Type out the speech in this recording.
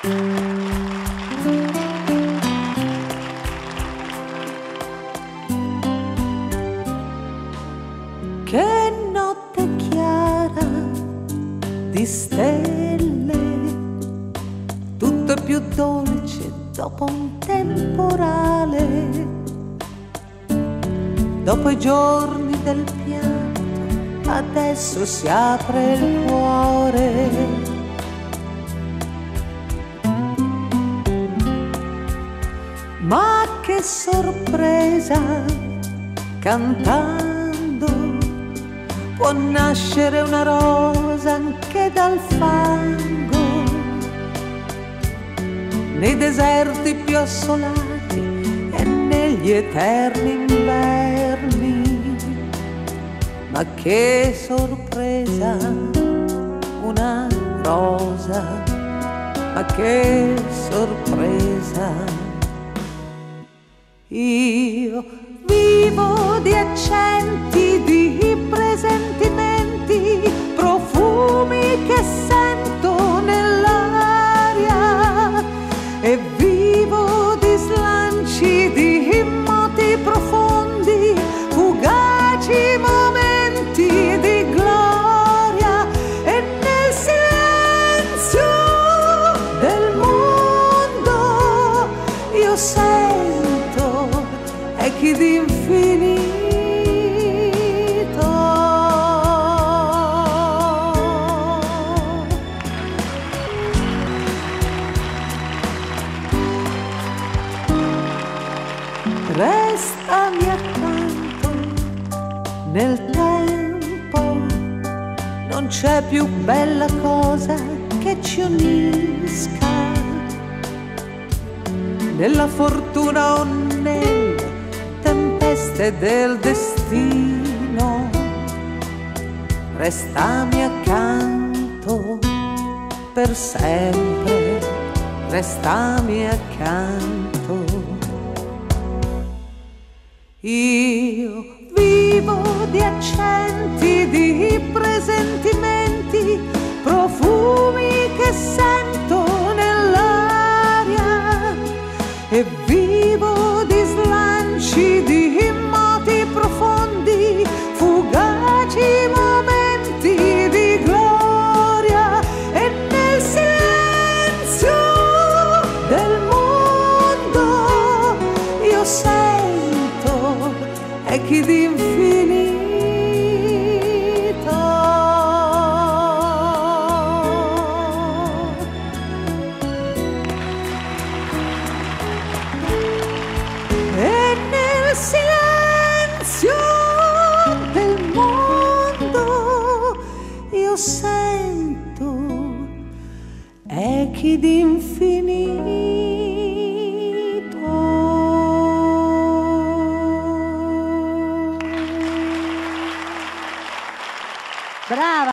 Che notte chiara di stelle, tutto è più dolce dopo un temporale, dopo i giorni del pianto, adesso si apre il cuore. Ma che sorpresa, cantando può nascere una rosa anche dal fango, nei deserti più assolati e negli eterni inverni. Ma che sorpresa, una rosa, ma che sorpresa. Io vivo di accenti, di presentimenti, profumi che sento nell'aria, e vivo di slanci, di moti profondi, fugaci momenti di gloria, e nel silenzio del mondo io sento echi d'infinito. Restami accanto nel tempo, non c'è più bella cosa che ci unisca, nella fortuna o nelle tempeste del destino. Restami accanto per sempre, restami accanto. Io vivo di accenti, di presentimenti, profumi che sento nell'aria, e vivo di slanci, di moti profondi, fugaci momenti di gloria, e nel silenzio del mondo io sento echi d'infinito. E nel silenzio del mondo io sento echi d'infinito. Brava!